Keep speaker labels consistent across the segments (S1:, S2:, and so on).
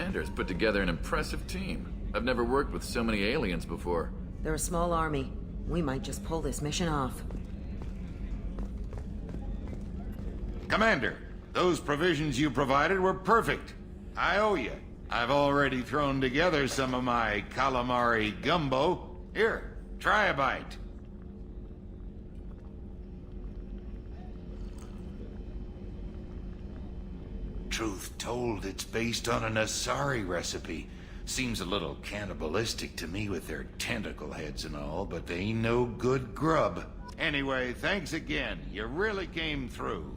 S1: Commander's put together an impressive team. I've never worked with so many aliens before.
S2: They're a small army. We might just pull this mission off.
S3: Commander, those provisions you provided were perfect. I owe you. I've already thrown together some of my calamari gumbo. Here, try a bite. Truth told, it's based on an Asari recipe. Seems a little cannibalistic to me with their tentacle heads and all, but they ain't no good grub. Anyway, thanks again. You really came through.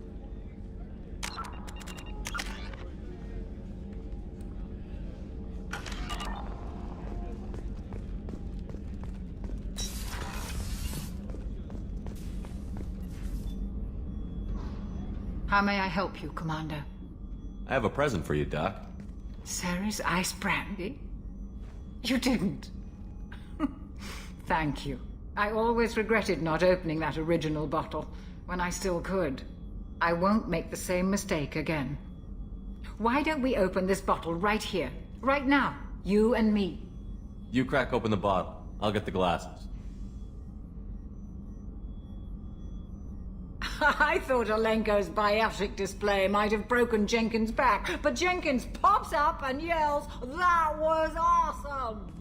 S4: How may I help you, Commander?
S5: I have a present for you, Doc.
S4: Ceres ice brandy? You didn't. Thank you. I always regretted not opening that original bottle when I still could. I won't make the same mistake again. Why don't we open this bottle right here, right now, you and me?
S5: You crack open the bottle. I'll get the glasses.
S4: I thought Alenko's biotic display might have broken Jenkins' back, but Jenkins pops up and yells, "That was awesome!"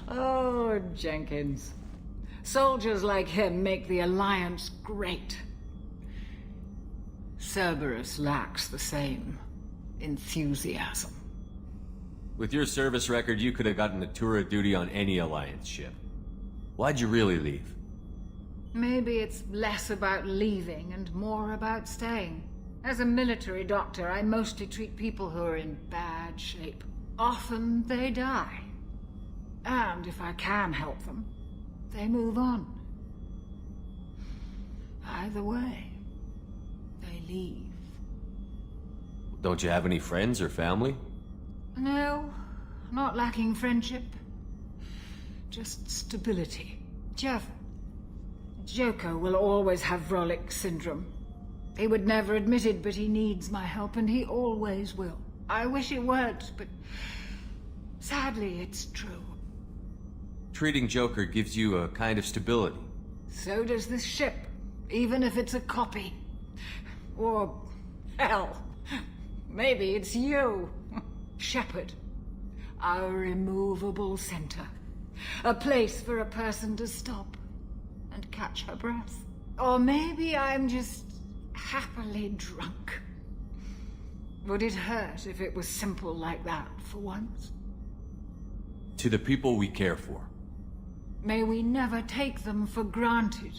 S4: Oh, Jenkins. Soldiers like him make the Alliance great. Cerberus lacks the same enthusiasm.
S5: With your service record, you could have gotten a tour of duty on any Alliance ship. Why'd you really leave?
S4: Maybe it's less about leaving and more about staying. As a military doctor, I mostly treat people who are in bad shape. Often they die. And if I can help them, they move on. Either way, they leave.
S5: Don't you have any friends or family?
S4: No, not lacking friendship. Just stability. Jeff, Joko will always have Vrolic syndrome. He would never admit it, but he needs my help, and he always will. I wish it weren't, but sadly, it's true.
S5: Treating Joker gives you a kind of stability.
S4: So does this ship, even if it's a copy. Or, hell, maybe it's you. Shepard. Our immovable center. A place for a person to stop and catch her breath. Or maybe I'm just happily drunk. Would it hurt if it was simple like that for once?
S5: To the people we care for.
S4: May we never take them for granted.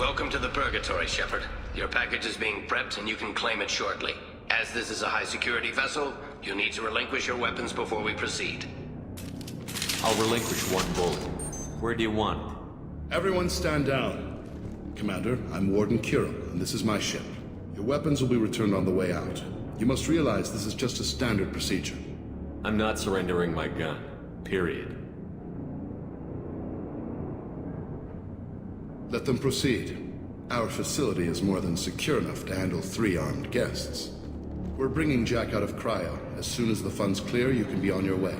S6: Welcome to the Purgatory, Shepard. Your package is being prepped and you can claim it shortly. As this is a high-security vessel, you need to relinquish your weapons before we proceed.
S5: I'll relinquish one bullet. Where do you want it?
S7: Everyone stand down. Commander, I'm Warden Kirill, and this is my ship. Your weapons will be returned on the way out. You must realize this is just a standard procedure.
S5: I'm not surrendering my gun. Period.
S7: Let them proceed. Our facility is more than secure enough to handle 3 armed guests. We're bringing Jack out of cryo. As soon as the funds clear, you can be on your way.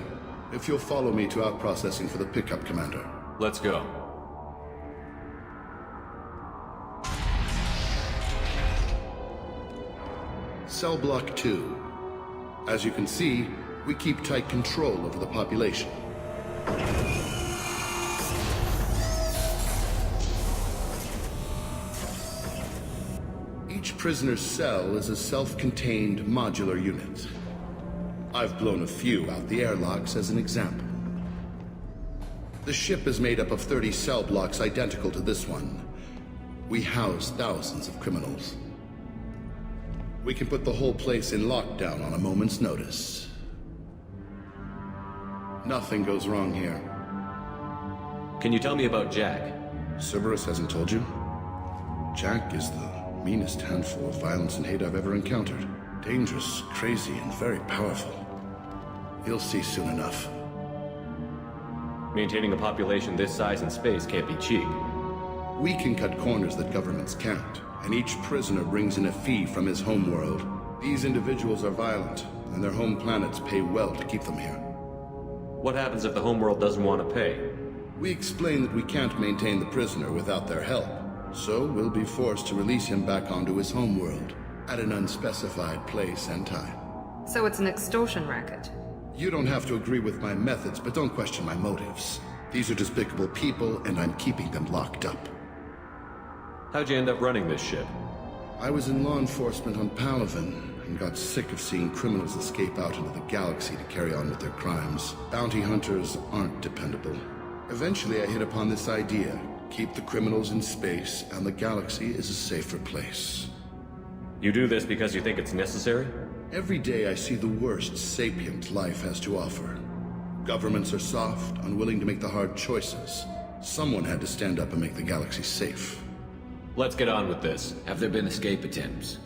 S7: If you'll follow me to out-processing for the pickup, Commander.
S5: Let's go.
S7: Cell Block 2. As you can see, we keep tight control over the population. Each prisoner's cell is a self-contained modular unit. I've blown a few out the airlocks as an example. The ship is made up of 30 cell blocks identical to this one. We house thousands of criminals. We can put the whole place in lockdown on a moment's notice. Nothing goes wrong here.
S5: Can you tell me about Jack?
S7: Cerberus hasn't told you? Jack is the meanest handful of violence and hate I've ever encountered. Dangerous, crazy, and very powerful. You'll see soon enough.
S5: Maintaining a population this size in space can't be cheap.
S7: We can cut corners that governments can't, and each prisoner brings in a fee from his homeworld. These individuals are violent, and their home planets pay well to keep them here.
S5: What happens if the homeworld doesn't want to pay?
S7: We explain that we can't maintain the prisoner without their help, so we'll be forced to release him back onto his homeworld at an unspecified place and time.
S8: So it's an extortion racket.
S7: You don't have to agree with my methods, but don't question my motives. These are despicable people, and I'm keeping them locked up.
S5: How'd you end up running this ship?
S7: I was in law enforcement on Palaven, and got sick of seeing criminals escape out into the galaxy to carry on with their crimes. Bounty hunters aren't dependable. Eventually I hit upon this idea. Keep the criminals in space, and the galaxy is a safer place.
S5: You do this because you think it's necessary?
S7: Every day I see the worst sapient life has to offer. Governments are soft, unwilling to make the hard choices. Someone had to stand up and make the galaxy safe.
S5: Let's get on with this.
S1: Have there been escape attempts?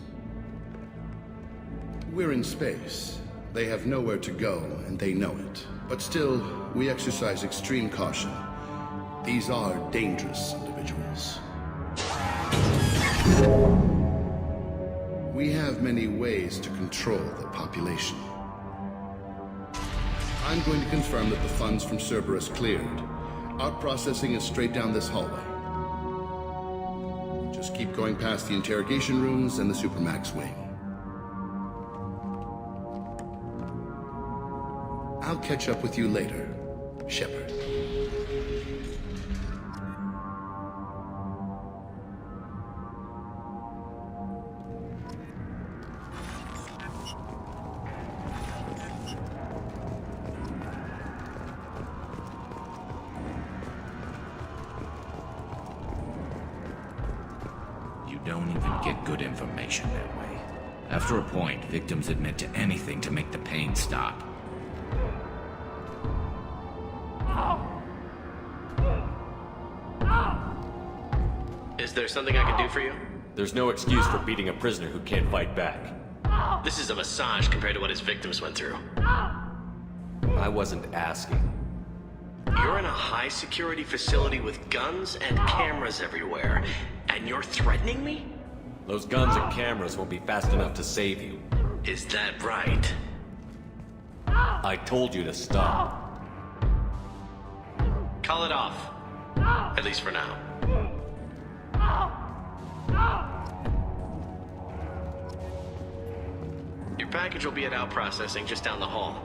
S7: We're in space. They have nowhere to go, and they know it. But still, we exercise extreme caution. These are dangerous individuals. We have many ways to control the population. I'm going to confirm that the funds from Cerberus cleared. Out processing is straight down this hallway. Just keep going past the interrogation rooms and the Supermax wing. I'll catch up with you later, Shepard.
S9: You don't even get good information that way. After a point, victims admit to anything to make the pain stop.
S6: Is there something I can do for you?
S5: There's no excuse for beating a prisoner who can't fight back.
S6: This is a massage compared to what his victims went through.
S5: I wasn't asking.
S6: You're in a high-security facility with guns and cameras everywhere, and you're threatening me?
S5: Those guns and cameras won't be fast enough to save you.
S6: Is that right?
S5: I told you to stop.
S6: Call it off. At least for now. Your package will be at out processing just down the hall.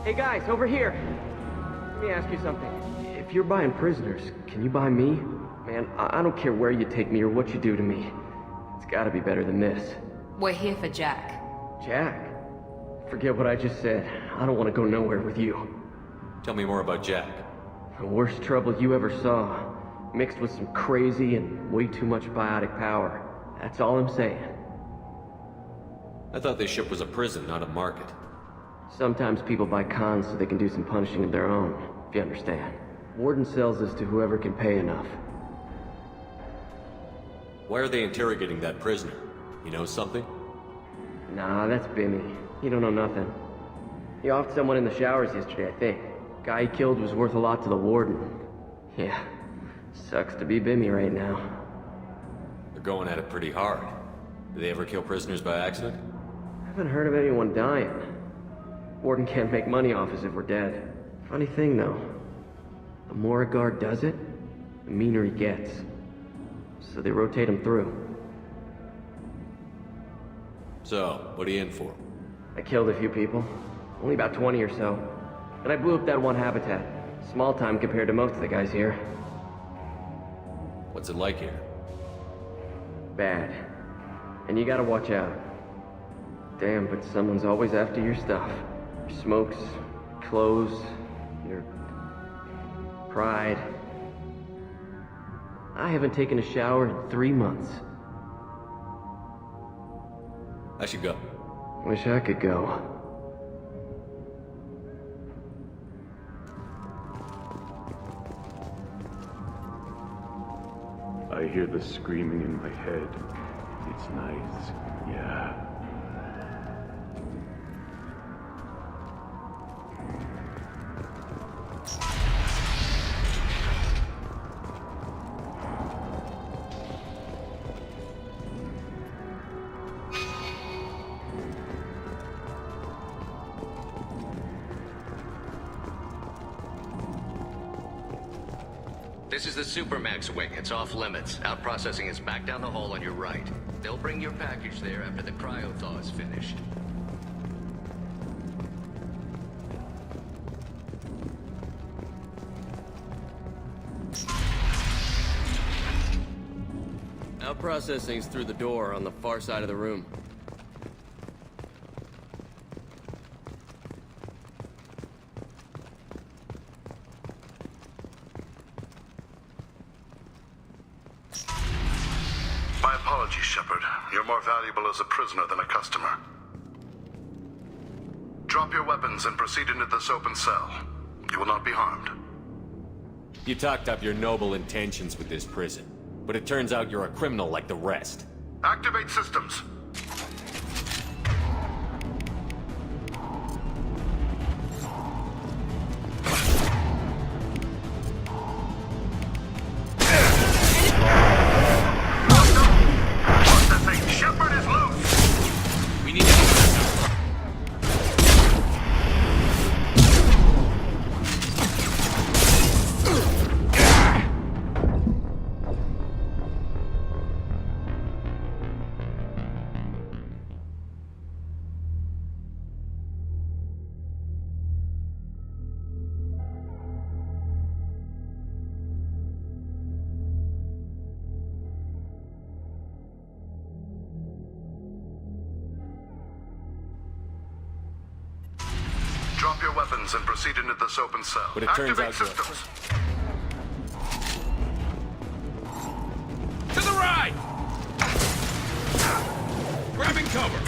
S10: Hey guys, over here. Let me ask you something. If you're buying prisoners, can you buy me? Man, I don't care where you take me or what you do to me. It's gotta be better than this.
S8: We're here for Jack.
S10: Jack? Forget what I just said. I don't want to go nowhere with you.
S5: Tell me more about Jack.
S10: The worst trouble you ever saw, mixed with some crazy and way too much biotic power. That's all I'm saying.
S5: I thought this ship was a prison, not a market.
S10: Sometimes people buy cons so they can do some punishing of their own, if you understand. Warden sells this to whoever can pay enough.
S5: Why are they interrogating that prisoner? You know something?
S10: Nah, that's Bimmy. He don't know nothing. He offed someone in the showers yesterday, I think. Guy he killed was worth a lot to the warden. Yeah, sucks to be Bimmy right now.
S5: They're going at it pretty hard. Do they ever kill prisoners by accident?
S10: Haven't heard of anyone dying. Warden can't make money off us if we're dead. Funny thing, though. The more a guard does it, the meaner he gets. So they rotate him through.
S5: So, what are you in for?
S10: I killed a few people. Only about 20 or so. And I blew up that one habitat. Small time compared to most of the guys here.
S5: What's it like here?
S10: Bad. And you gotta watch out. Damn, but someone's always after your stuff. Your smokes, clothes, your pride. I haven't taken a shower in 3 months.
S5: I should go.
S10: Wish I could go.
S11: I hear the screaming in my head. It's nice, yeah.
S6: This is the Supermax wing. It's off limits. Out processing is back down the hall on your right. They'll bring your package there after the cryo-thaw is finished.
S10: Out processing's through the door on the far side of the room.
S7: My apologies, Shepard. You're more valuable as a prisoner than a customer. Drop your weapons and proceed into this open cell. You will not be harmed.
S5: You talked up your noble intentions with this prison, but it turns out you're a criminal like the rest.
S7: Activate systems. Drop your weapons and proceed into this open cell.
S5: But it turns out
S7: systems.
S9: To the right! Grabbing cover!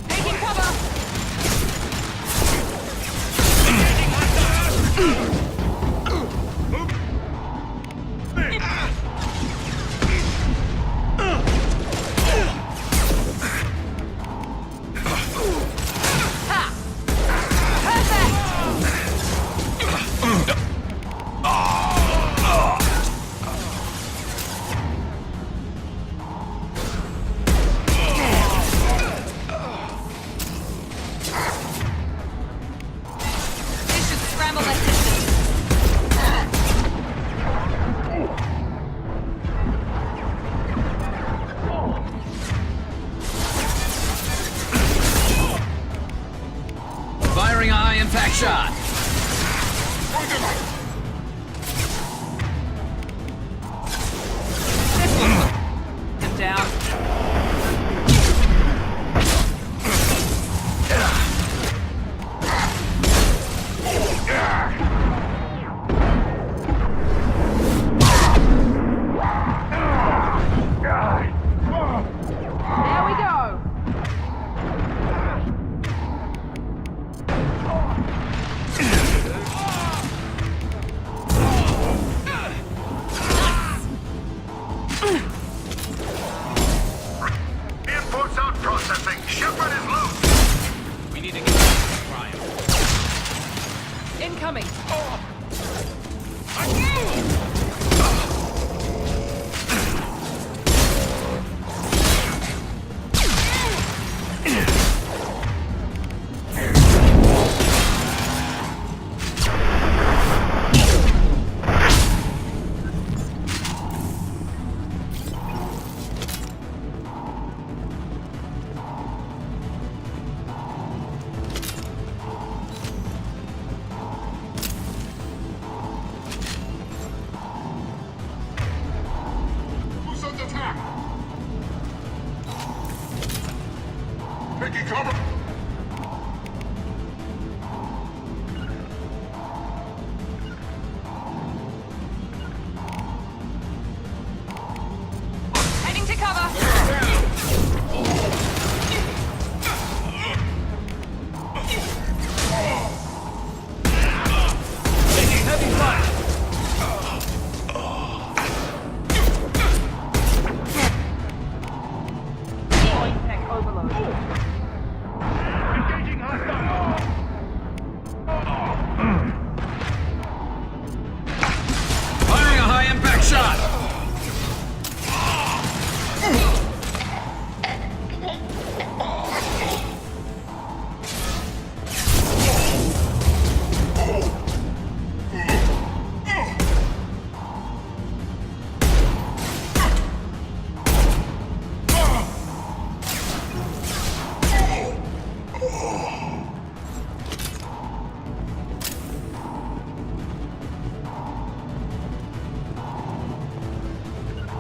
S8: Taking cover!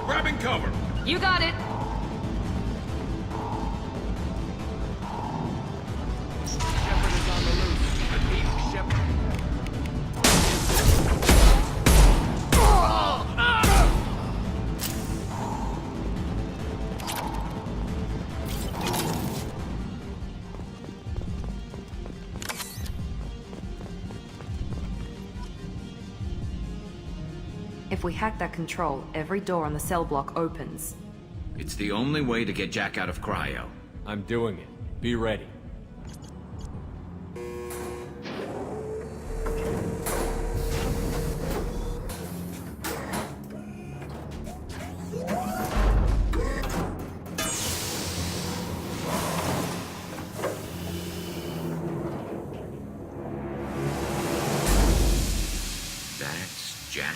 S9: Grabbing cover!
S8: You got it.
S1: Shepard is on the loose. Repeat, Shepard.
S12: If we hack that control, every door on the cell block opens.
S9: It's the only way to get Jack out of cryo.
S5: I'm doing it. Be ready.
S9: That's Jack.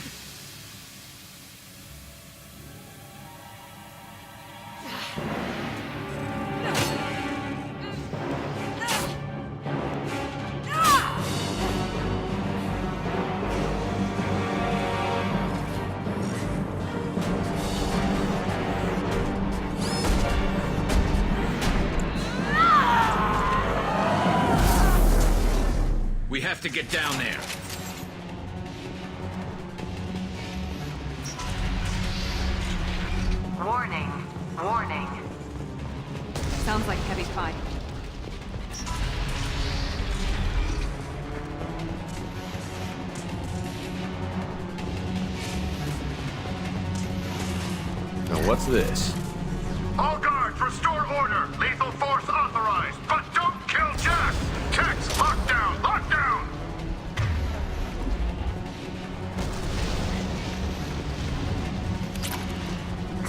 S9: We have to get down there.
S2: Warning. Warning.
S12: Sounds like heavy fight.
S5: Now what's this?
S3: All guards, restore order. Lethal force authorized, but don't kill Jack. Text, lockdown, lockdown.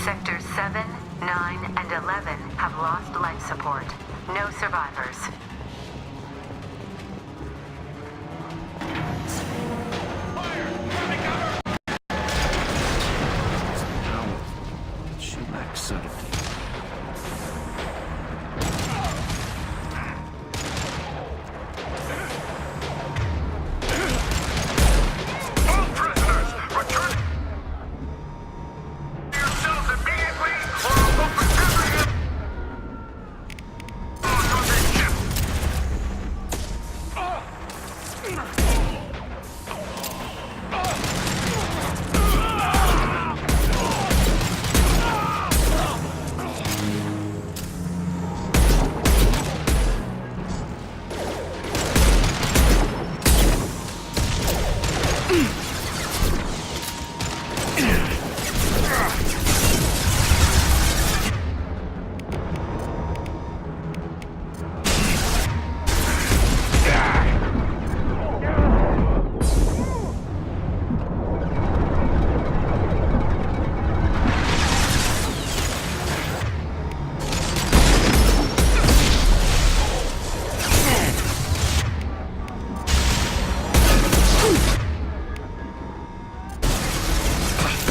S2: Sectors 7, 9, and 11 have lost life support. No survivors.
S9: She lacks subtlety.
S3: All prisoners, return to yourselves immediately, or I'll open every on this ship.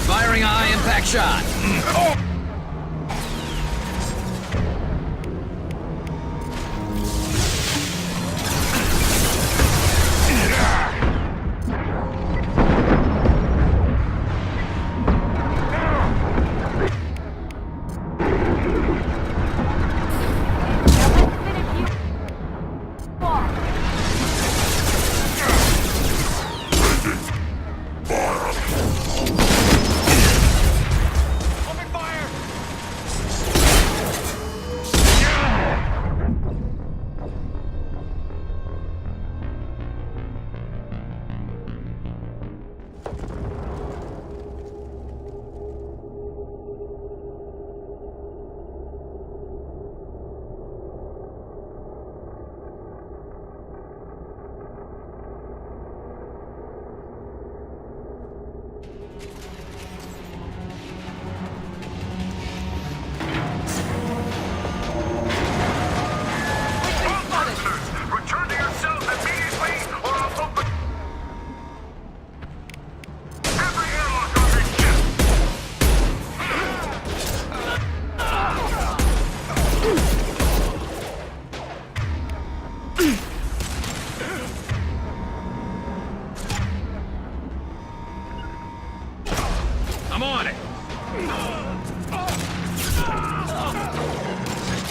S9: Firing a high-impact shot.
S3: Open fire!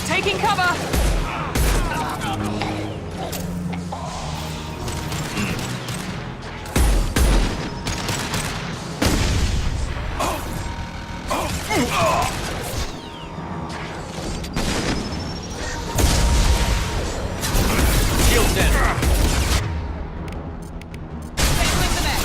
S8: Taking cover!
S5: Shield down.
S8: Tackling the mech.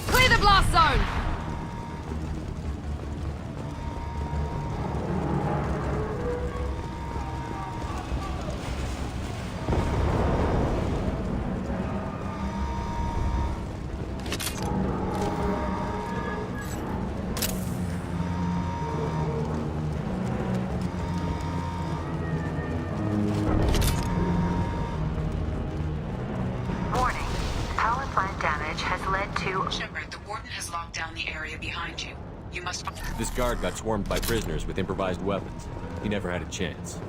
S8: Clear the blast zone!
S2: Warning. Power plant damage has led to...
S13: Shepard, the warden has locked down the area behind you. You must...
S5: This guard got swarmed by prisoners with improvised weapons. He never had a chance.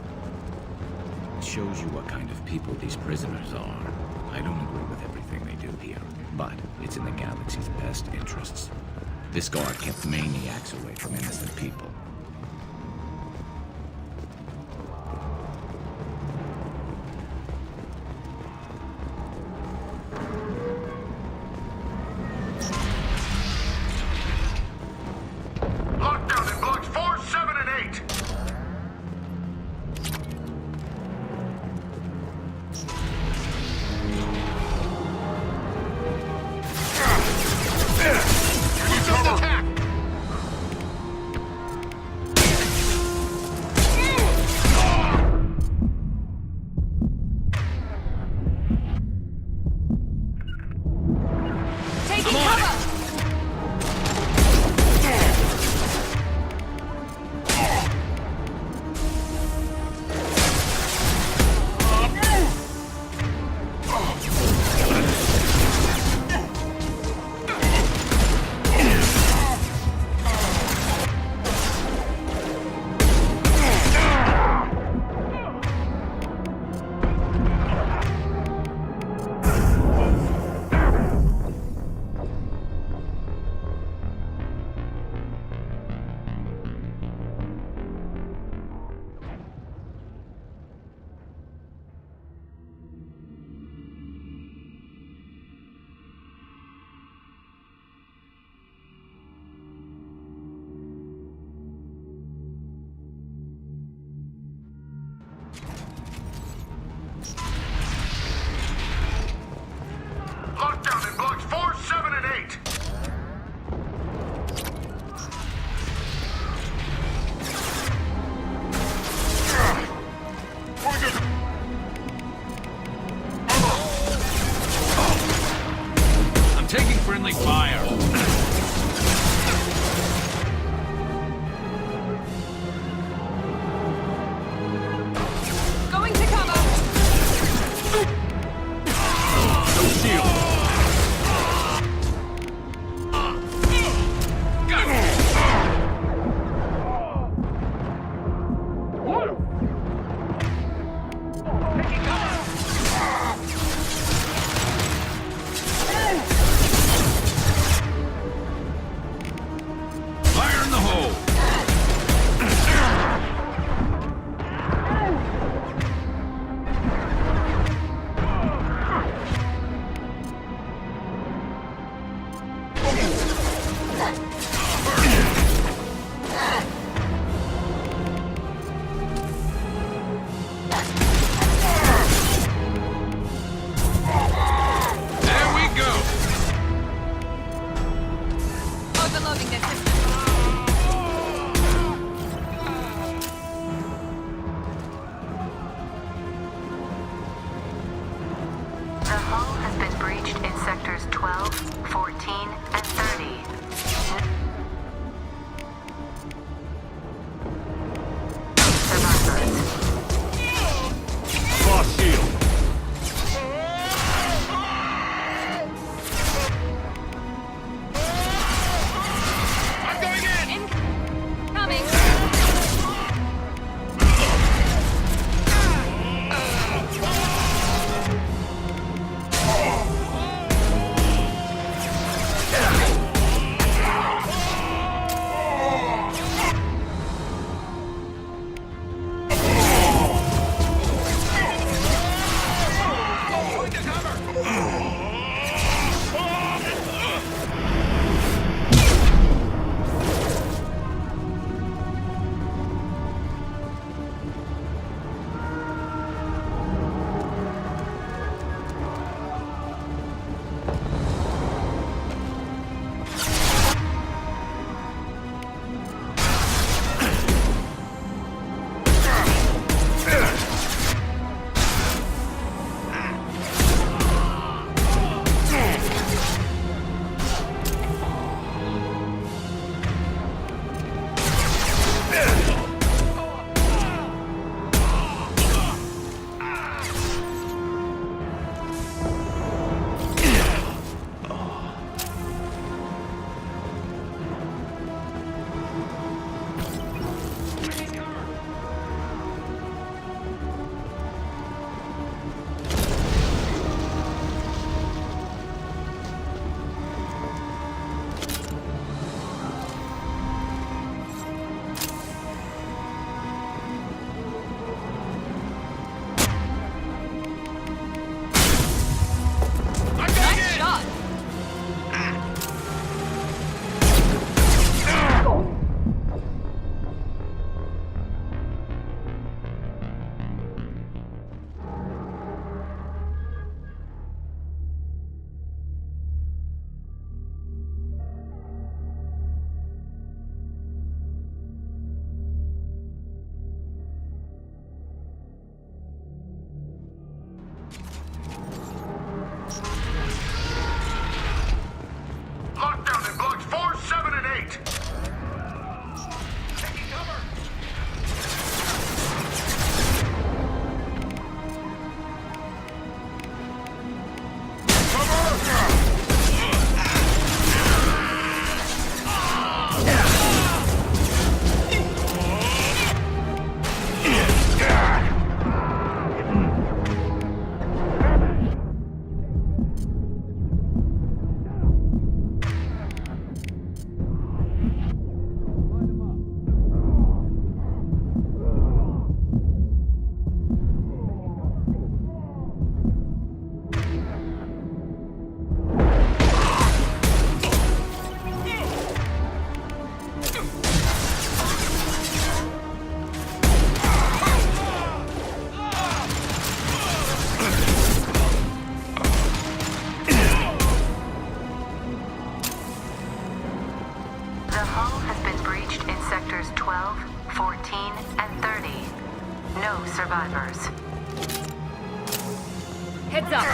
S9: It shows you what kind of people these prisoners are. I don't agree with everything they do here, but it's in the galaxy's best interests. This guard kept maniacs away from innocent people.
S3: Lockdown in blocks 4, 7, and 8. Attack!
S8: Taking cover!
S3: Lockdown in blocks 4, 7, and 8.
S9: I'm taking friendly fire.
S8: Going to cover!
S9: No shield.
S2: been breached in sectors 12, 14, and 30. Survivors.
S11: Lost shield.
S8: I'm going in! Incoming!
S3: Lockdown in blocks 4, 7, and 8. Taking cover.
S2: The hull has been breached in sectors 12, 14, and 30. No survivors.
S8: Heads up!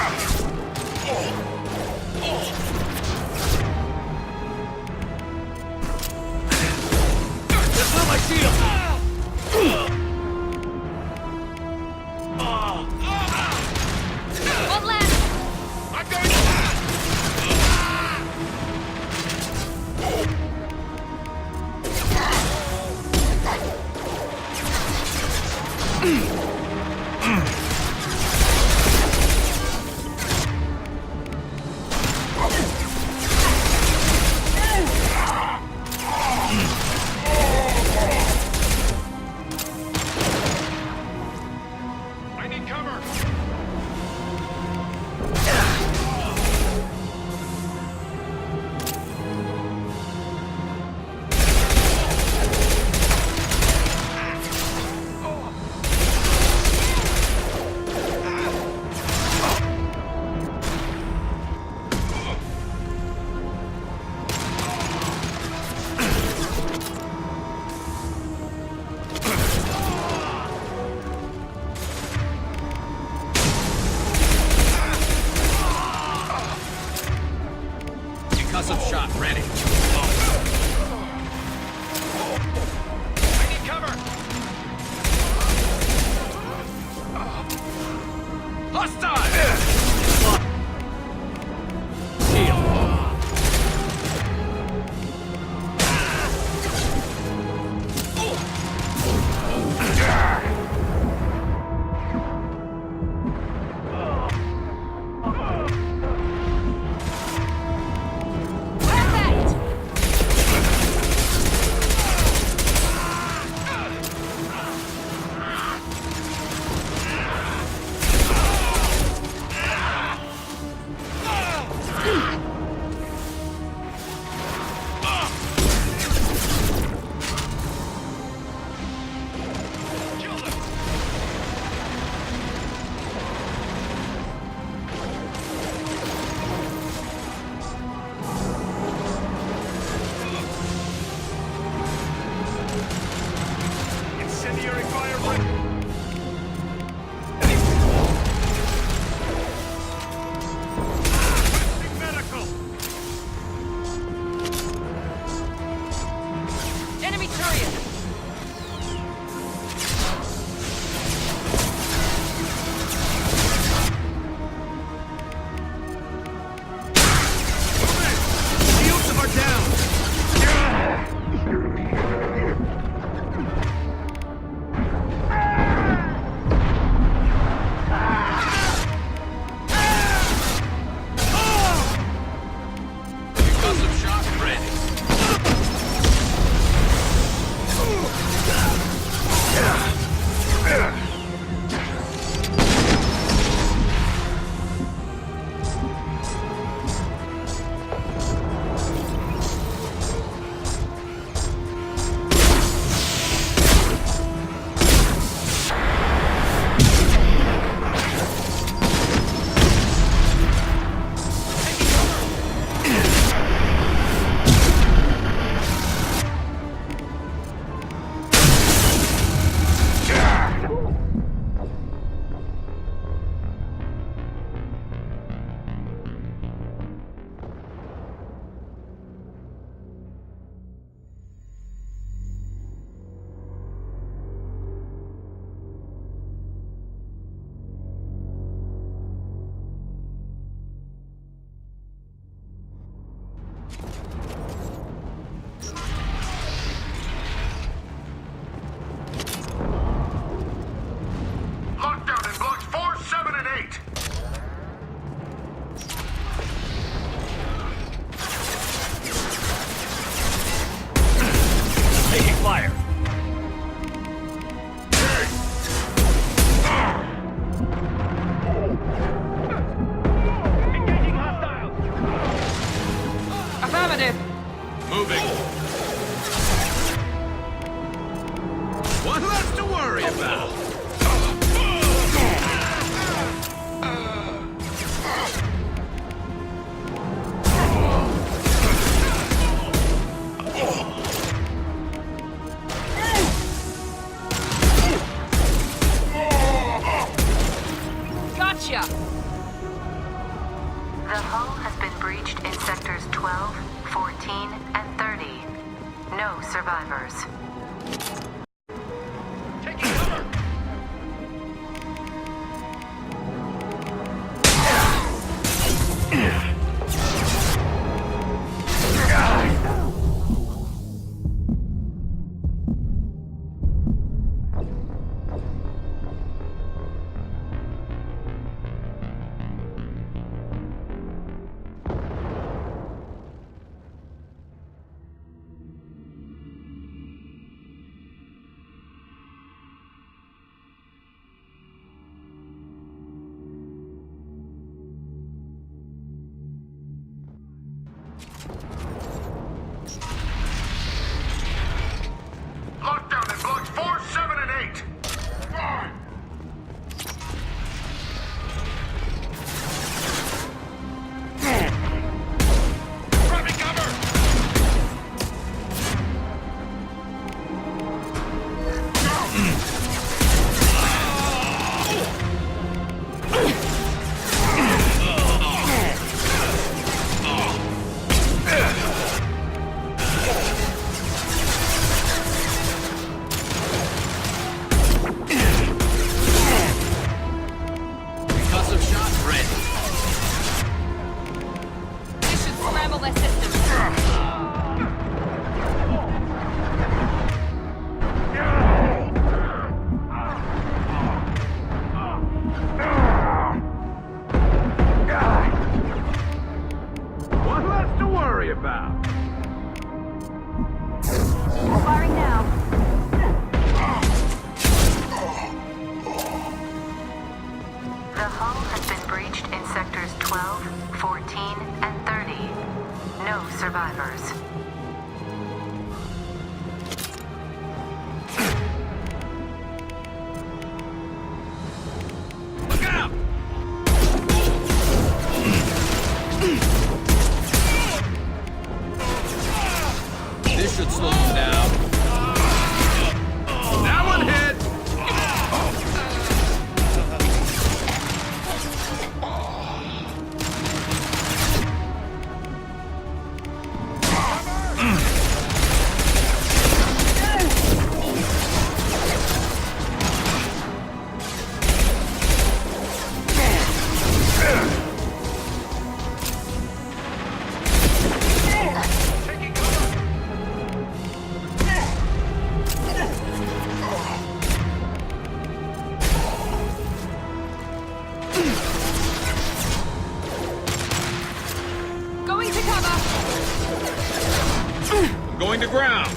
S11: That's not my shield!
S8: One left!
S11: I'm going!
S14: Concussive shot ready. I need cover! Hostile! Shield. Incendiary fire right. Medical.
S8: Enemy Turian!
S14: Shields are down. Concussive shot ready.
S3: Lockdown in blocks 4, 7, and 8.
S14: Taking fire. Engaging hostiles.
S8: Affirmative!
S14: Moving. One less to worry about.
S8: Gotcha!
S2: The hull has been breached in sectors 12, 14, and 30. No survivors.
S14: Taking cover.
S11: worry about.
S8: Firing now.
S2: The hull has been breached in sectors 12, 14, and 30. No survivors.
S14: Look out!
S5: This should slow them down.
S14: That one hit!
S8: Going to cover.
S14: Going to ground.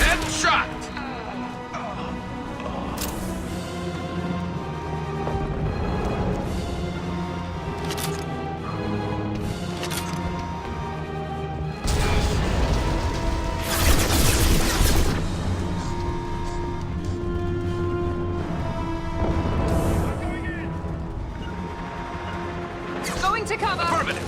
S14: Headshot!
S8: Going to cover.
S14: Affirmative.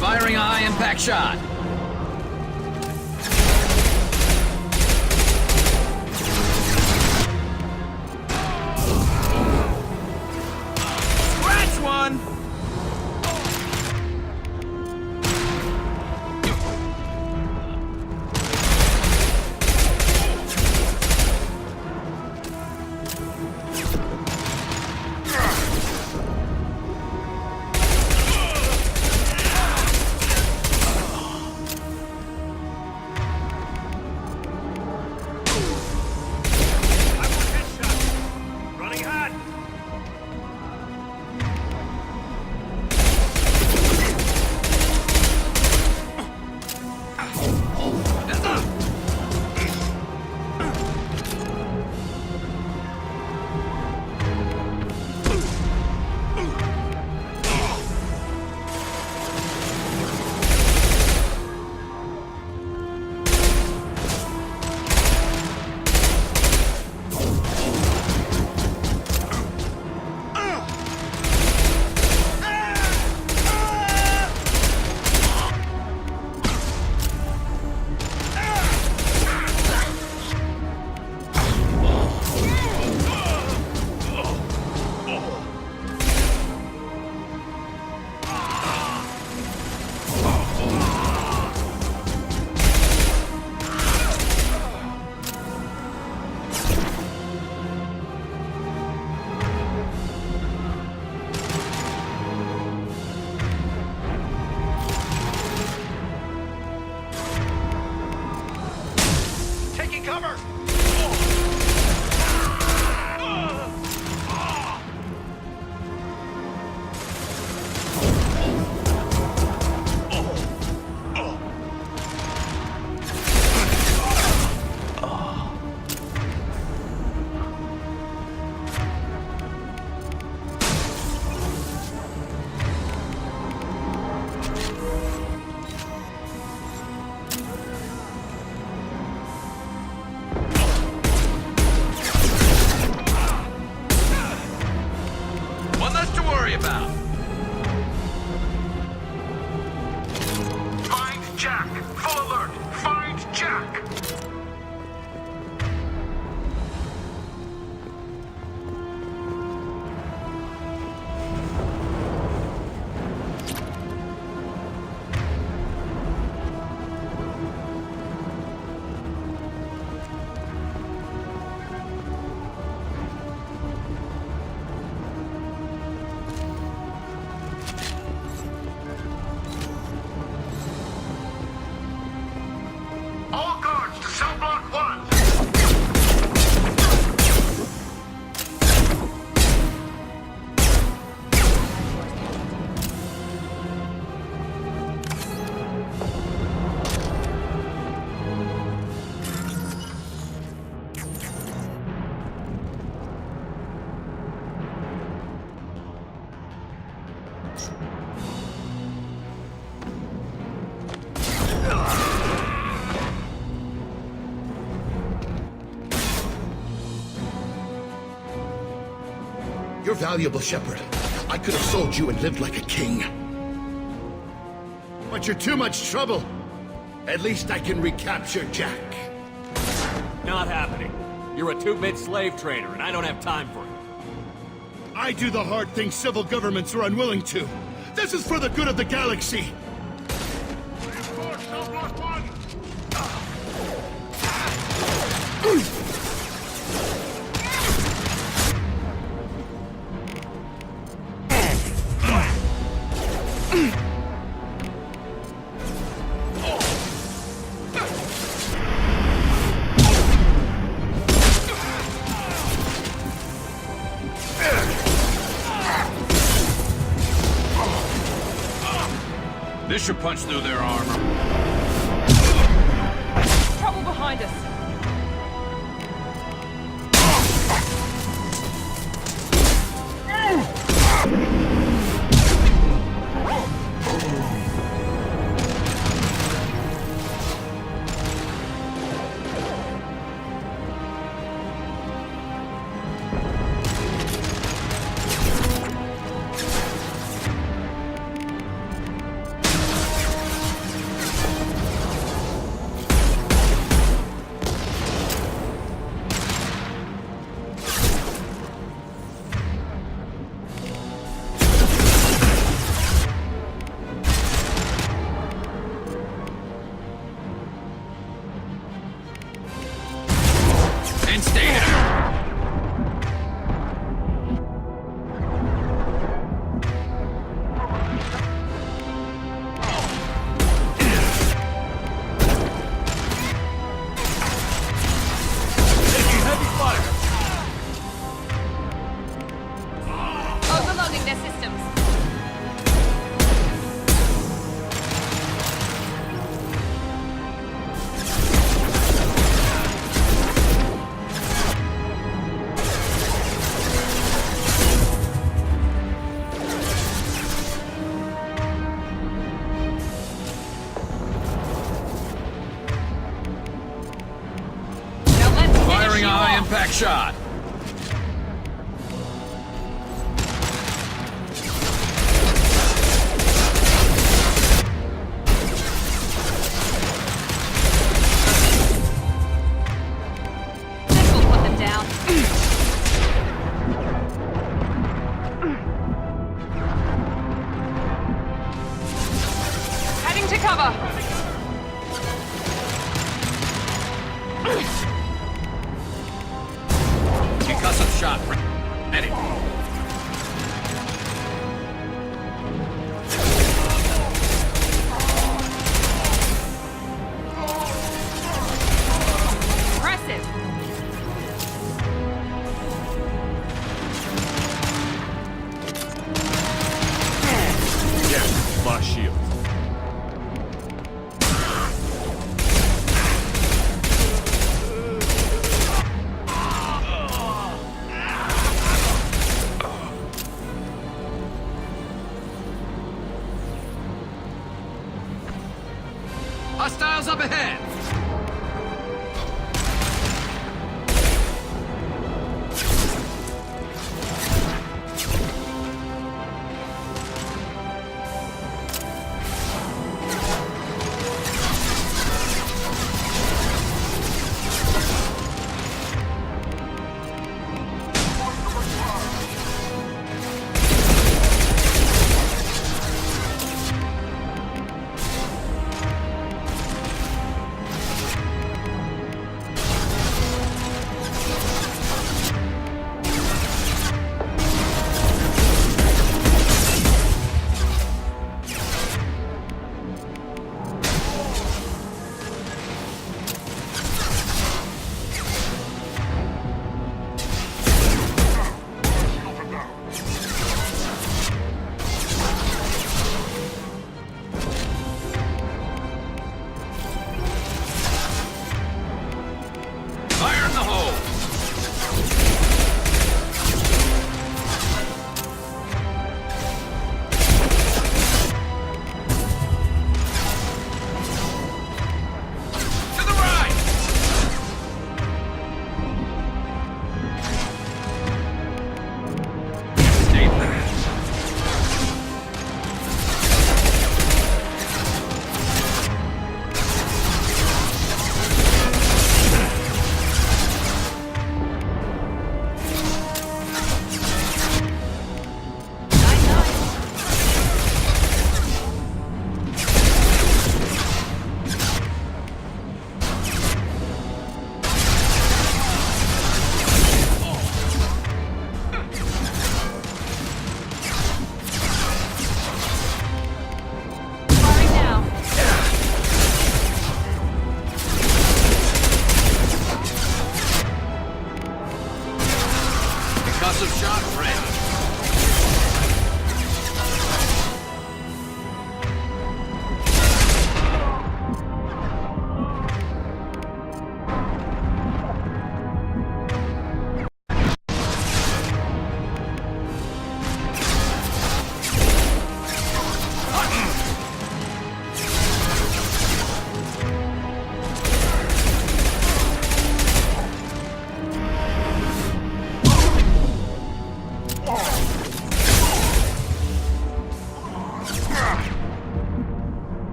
S5: Firing a high-impact shot.
S14: Scratch one! Jack! Full alert! Find Jack! All guards to cell block 1!
S7: You're valuable, Shepard. I could have sold you and lived like a king. But you're too much trouble. At least I can recapture Jack.
S5: Not happening. You're a two-bit slave trader, and I don't have time for it.
S7: I do the hard things civil governments are unwilling to. This is for the good of the galaxy.
S14: Reinforce cell block 1!
S9: This should punch through their armor.
S8: Trouble behind us.
S9: And stay there.
S5: Taking heavy fire.
S8: Overloading their systems. Now let's
S9: Firing
S8: finish
S9: a
S8: you
S9: high
S8: off.
S9: impact shot.
S8: This will put them down. Heading to cover.
S9: Concussive shot. Ready.
S8: Impressive.
S11: Yes, lost shield.
S9: Hostiles up ahead.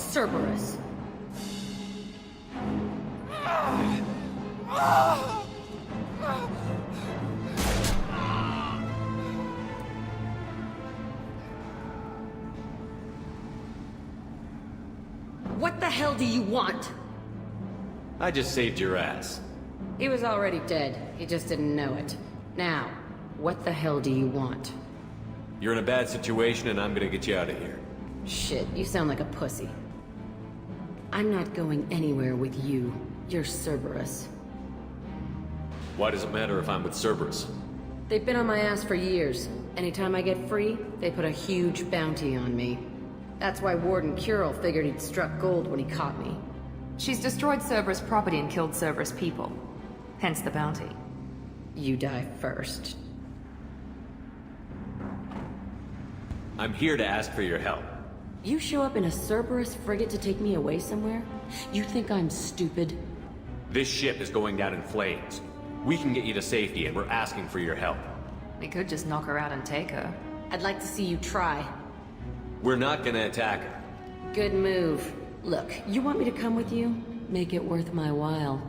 S15: Cerberus. What the hell do you want?
S5: I just saved your ass.
S15: He was already dead. He just didn't know it. Now, what the hell do you want?
S5: You're in a bad situation and I'm gonna get you out of here.
S15: Shit, you sound like a pussy. I'm not going anywhere with you. You're Cerberus.
S5: Why does it matter if I'm with Cerberus?
S15: They've been on my ass for years. Anytime I get free, they put a huge bounty on me. That's why Warden Curel figured he'd struck gold when he caught me.
S12: She's destroyed Cerberus property and killed Cerberus people. Hence the bounty.
S15: You die first.
S5: I'm here to ask for your help.
S15: You show up in a Cerberus frigate to take me away somewhere? You think I'm stupid?
S5: This ship is going down in flames. We can get you to safety and we're asking for your help.
S12: We could just knock her out and take her.
S15: I'd like to see you try.
S5: We're not gonna attack her.
S15: Good move. Look, you want me to come with you? Make it worth my while.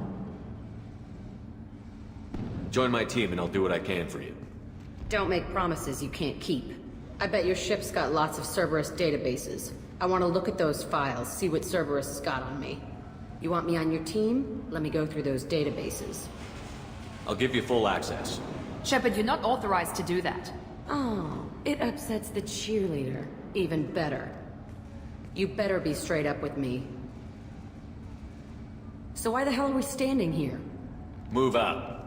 S5: Join my team and I'll do what I can for you.
S15: Don't make promises you can't keep. I bet your ship's got lots of Cerberus databases. I want to look at those files, see what Cerberus has got on me. You want me on your team? Let me go through those databases.
S5: I'll give you full access.
S12: Shepard, you're not authorized to do that.
S15: Oh, it upsets the cheerleader. Even better. You better be straight up with me. So why the hell are we standing here?
S5: Move out.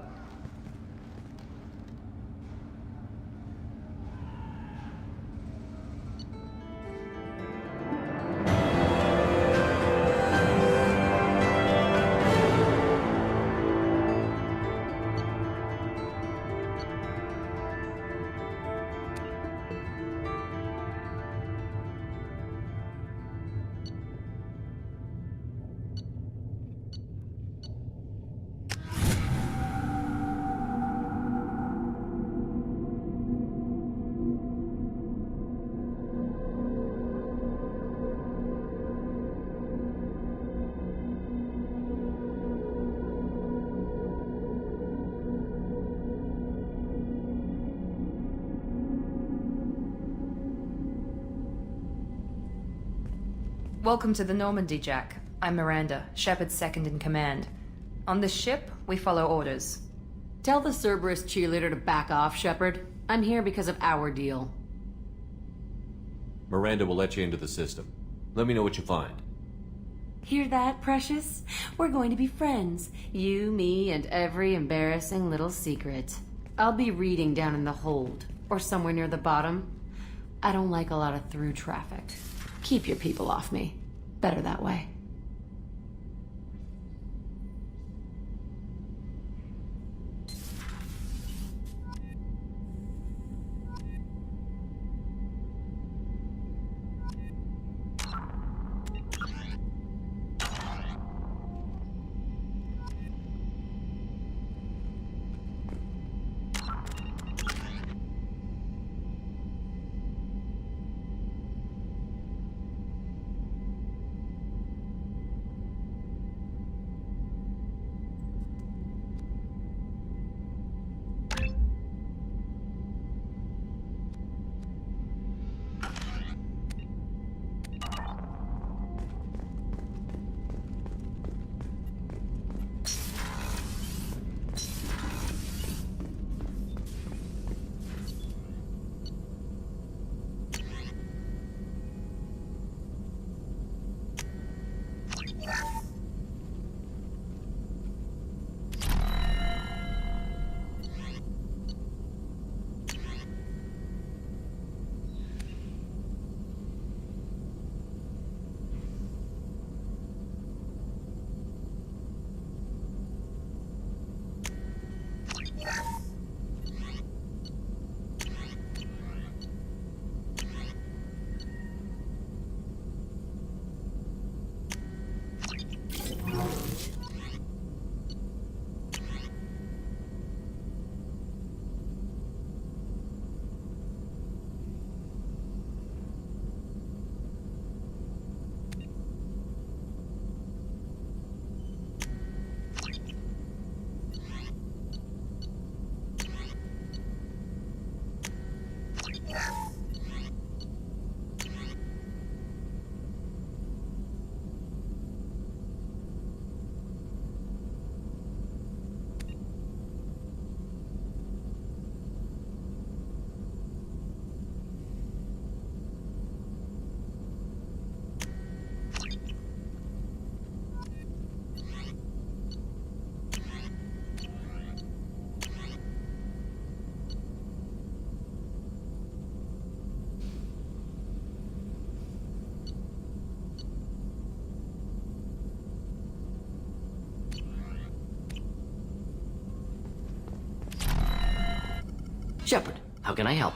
S12: Welcome to the Normandy, Jack. I'm Miranda, Shepard's second in command. On this ship, we follow orders.
S15: Tell the Cerberus cheerleader to back off, Shepard. I'm here because of our deal.
S5: Miranda will let you into the system. Let me know what you find.
S15: Hear that, Precious? We're going to be friends. You, me, and every embarrassing little secret. I'll be reading down in the hold, or somewhere near the bottom. I don't like a lot of through traffic. Keep your people off me. Better that way.
S16: Shepard, how can I help?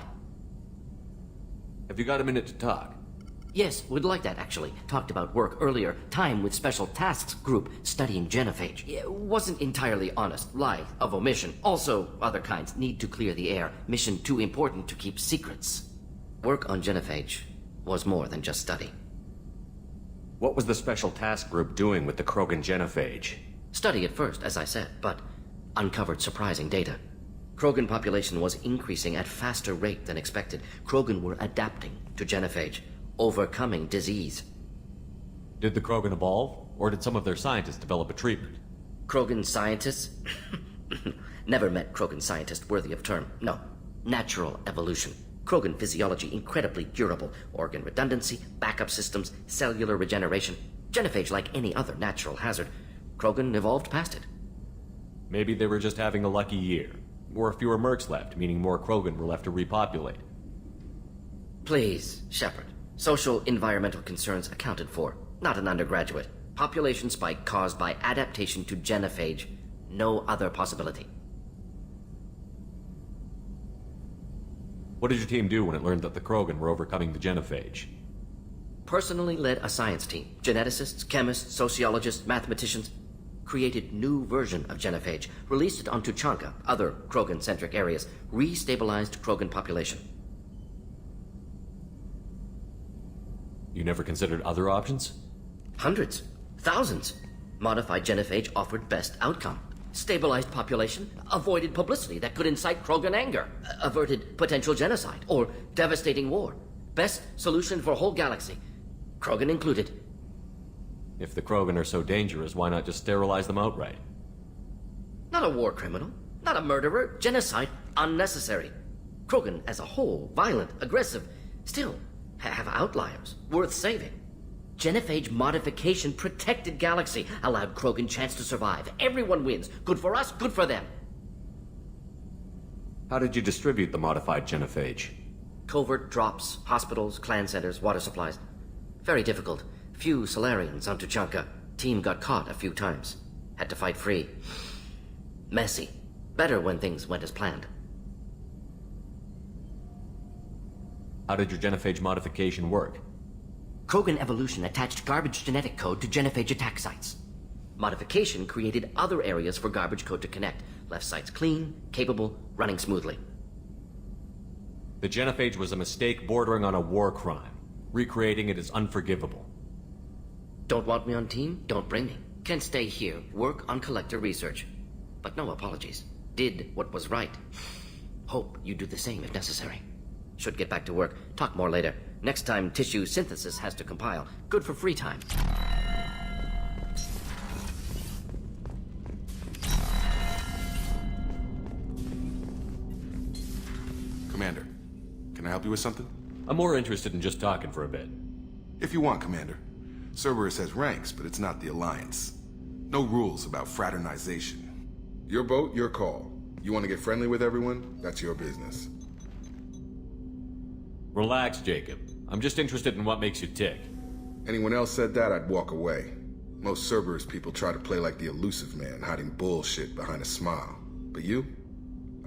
S5: Have you got a minute to talk?
S16: Yes, would like that, actually. Talked about work earlier. Time with Special Tasks Group studying genophage. Wasn't entirely honest. Lie of omission. Also, other kinds. Need to clear the air. Mission too important to keep secrets. Work on genophage was more than just study.
S5: What was the Special Task Group doing with the Krogan genophage?
S16: Study at first, as I said, but uncovered surprising data. Krogan population was increasing at faster rate than expected. Krogan were adapting to genophage, overcoming disease.
S5: Did the Krogan evolve, or did some of their scientists develop a treatment?
S16: Krogan scientists? Never met Krogan scientist worthy of term. No. Natural evolution. Krogan physiology incredibly durable. Organ redundancy, backup systems, cellular regeneration. Genophage like any other natural hazard. Krogan evolved past it.
S5: Maybe they were just having a lucky year. Or fewer mercs left, meaning more Krogan were left to repopulate.
S16: Please, Shepard. Social environmental concerns accounted for. Not an undergraduate. Population spike caused by adaptation to genophage. No other possibility.
S5: What did your team do when it learned that the Krogan were overcoming the genophage?
S16: Personally led a science team. Geneticists, chemists, sociologists, mathematicians. Created new version of genophage. Released it on Tuchanka, other Krogan-centric areas. Restabilized Krogan population.
S5: You never considered other options?
S16: Hundreds. Thousands. Modified genophage offered best outcome. Stabilized population, avoided publicity that could incite Krogan anger, averted potential genocide, or devastating war. Best solution for whole galaxy. Krogan included.
S5: If the Krogan are so dangerous, why not just sterilize them outright?
S16: Not a war criminal, not a murderer, genocide, unnecessary. Krogan as a whole, violent, aggressive, still have outliers, worth saving. Genophage modification protected galaxy, allowed Krogan chance to survive. Everyone wins. Good for us, good for them.
S5: How did you distribute the modified genophage?
S16: Covert drops, hospitals, clan centers, water supplies. Very difficult. Few Solarians on Tuchanka. Team got caught a few times. Had to fight free. Messy. Better when things went as planned.
S5: How did your genophage modification work?
S16: Krogan evolution attached garbage genetic code to genophage attack sites. Modification created other areas for garbage code to connect. Left sites clean, capable, running smoothly.
S5: The genophage was a mistake bordering on a war crime. Recreating it is unforgivable.
S16: Don't want me on team? Don't bring me. Can stay here, work on collector research. But no apologies. Did what was right. Hope you do the same if necessary. Should get back to work. Talk more later. Next time tissue synthesis has to compile. Good for free time.
S17: Commander, can I help you with something?
S5: I'm more interested in just talking for a bit.
S17: If you want, Commander. Cerberus has ranks, but it's not the Alliance. No rules about fraternization. Your boat, your call. You want to get friendly with everyone? That's your business.
S5: Relax, Jacob. I'm just interested in what makes you tick.
S17: Anyone else said that, I'd walk away. Most Cerberus people try to play like the elusive man, hiding bullshit behind a smile. But you?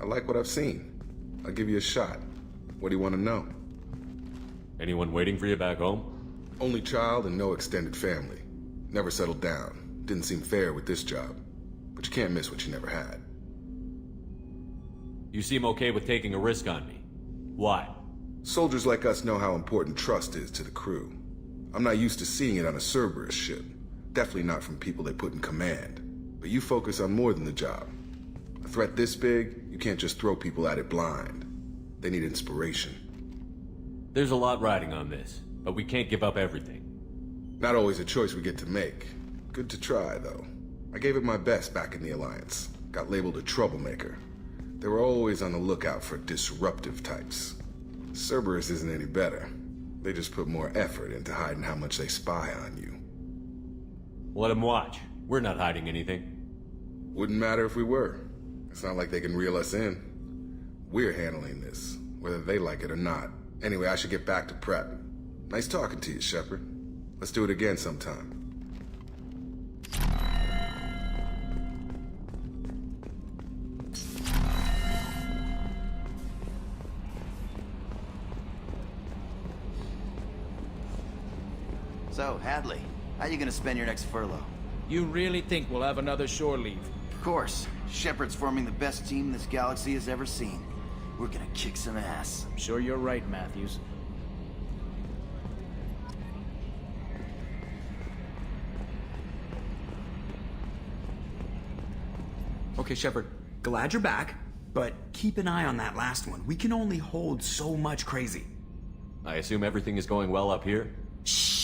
S17: I like what I've seen. I'll give you a shot. What do you want to know?
S5: Anyone waiting for you back home?
S17: Only child and no extended family. Never settled down. Didn't seem fair with this job. But you can't miss what you never had.
S5: You seem okay with taking a risk on me. Why?
S17: Soldiers like us know how important trust is to the crew. I'm not used to seeing it on a Cerberus ship. Definitely not from people they put in command. But you focus on more than the job. A threat this big, you can't just throw people at it blind. They need inspiration.
S5: There's a lot riding on this, but we can't give up everything.
S17: Not always a choice we get to make. Good to try, though. I gave it my best back in the Alliance. Got labeled a troublemaker. They were always on the lookout for disruptive types. Cerberus isn't any better. They just put more effort into hiding how much they spy on you.
S5: Let them watch. We're not hiding anything.
S17: Wouldn't matter if we were. It's not like they can reel us in. We're handling this, whether they like it or not. Anyway, I should get back to prep. Nice talking to you, Shepard. Let's do it again sometime.
S18: So, Hadley, how you gonna spend your next furlough?
S14: You really think we'll have another shore leave?
S18: Of course. Shepard's forming the best team this galaxy has ever seen. We're gonna kick some ass.
S14: I'm sure you're right, Matthews.
S19: Okay, Shepard, glad you're back, but keep an eye on that last one. We can only hold so much crazy.
S5: I assume everything is going well up here?
S19: Shh.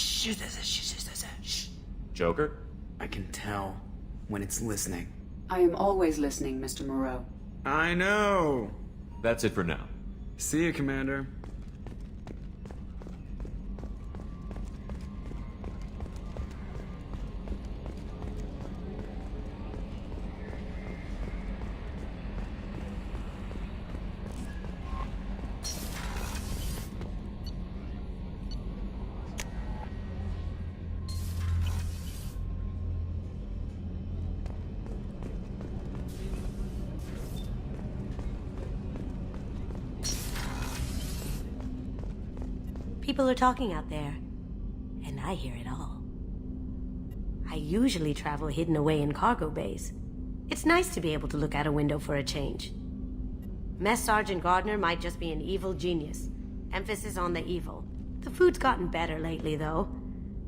S5: Joker?
S19: I can tell when it's listening.
S13: I am always listening, Mr. Moreau.
S19: I know.
S5: That's it for now.
S19: See you, Commander.
S20: People are talking out there, and I hear it all. I usually travel hidden away in cargo bays. It's nice to be able to look out a window for a change. Mess Sergeant Gardner might just be an evil genius. Emphasis on the evil. The food's gotten better lately, though.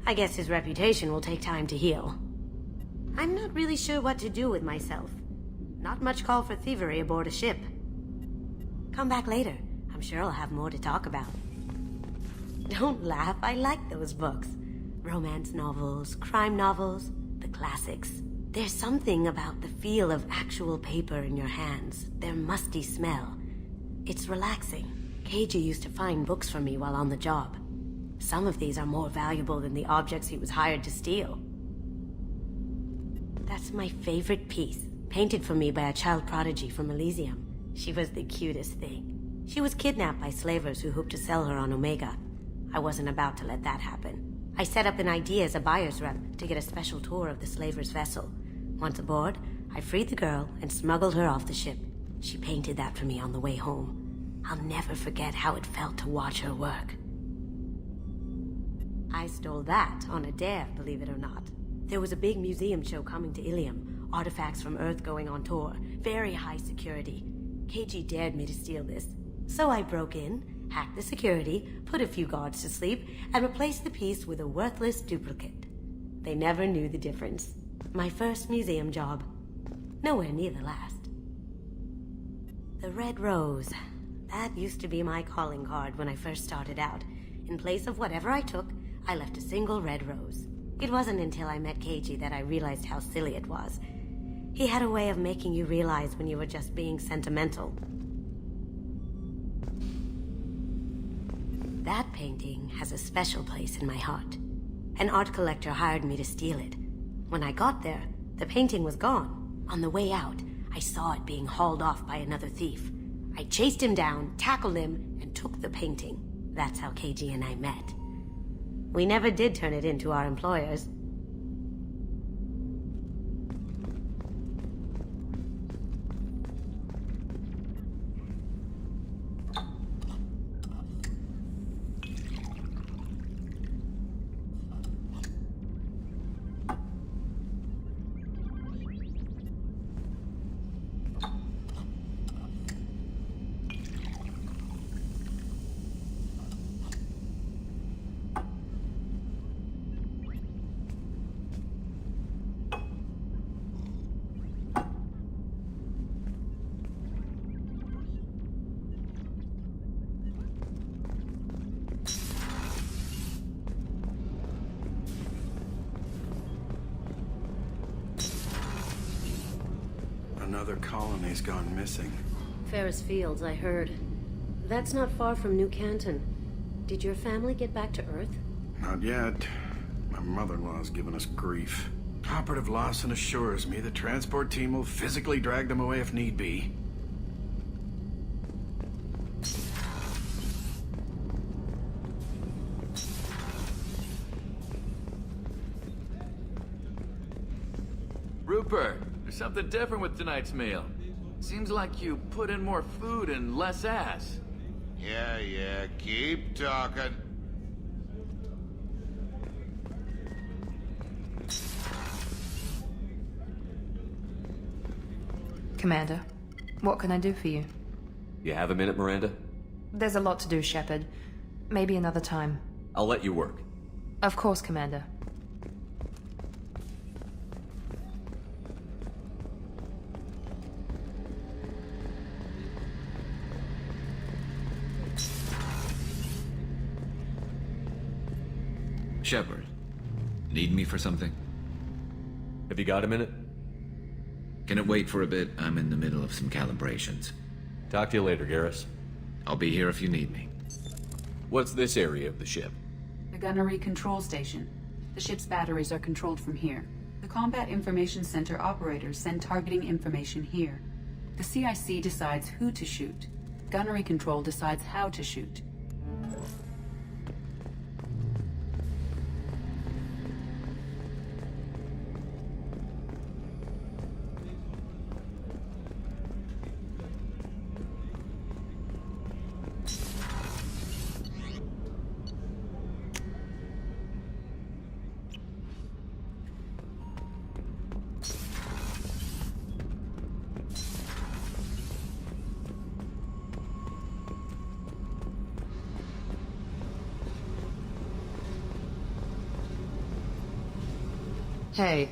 S20: I guess his reputation will take time to heal. I'm not really sure what to do with myself. Not much call for thievery aboard a ship. Come back later. I'm sure I'll have more to talk about. Don't laugh, I like those books. Romance novels, crime novels, the classics. There's something about the feel of actual paper in your hands, their musty smell. It's relaxing. KG used to find books for me while on the job. Some of these are more valuable than the objects he was hired to steal. That's my favorite piece, painted for me by a child prodigy from Elysium. She was the cutest thing. She was kidnapped by slavers who hoped to sell her on Omega. I wasn't about to let that happen. I set up an idea as a buyer's rep to get a special tour of the slaver's vessel. Once aboard, I freed the girl and smuggled her off the ship. She painted that for me on the way home. I'll never forget how it felt to watch her work. I stole that on a dare, believe it or not. There was a big museum show coming to Ilium, artifacts from Earth going on tour, very high security. KG dared me to steal this. So I broke in, hacked the security, put a few guards to sleep, and replaced the piece with a worthless duplicate. They never knew the difference. My first museum job. Nowhere near the last. The Red Rose. That used to be my calling card when I first started out. In place of whatever I took, I left a single red rose. It wasn't until I met KG that I realized how silly it was. He had a way of making you realize when you were just being sentimental. That painting has a special place in my heart. An art collector hired me to steal it. When I got there, the painting was gone. On the way out, I saw it being hauled off by another thief. I chased him down, tackled him, and took the painting. That's how KG and I met. We never did turn it in to our employers.
S21: Another colony's gone missing.
S20: Ferris Fields, I heard. That's not far from New Canton. Did your family get back to Earth?
S21: Not yet. My mother-in-law's giving us grief. Operative Lawson assures me the transport team will physically drag them away if need be.
S1: Rupert, there's something different with tonight's meal. Seems like you put in more food and less ass.
S3: Yeah, keep talking.
S12: Commander, what can I do for you?
S5: You have a minute, Miranda?
S12: There's a lot to do, Shepard. Maybe another time.
S5: I'll let you work.
S12: Of course, Commander.
S9: Shepard, need me for something?
S5: Have you got a minute?
S9: Can it wait for a bit? I'm in the middle of some calibrations.
S5: Talk to you later, Garrus.
S9: I'll be here if you need me.
S5: What's this area of the ship?
S13: The gunnery control station. The ship's batteries are controlled from here. The Combat Information Center operators send targeting information here. The CIC decides who to shoot. Gunnery control decides how to shoot.
S15: Hey.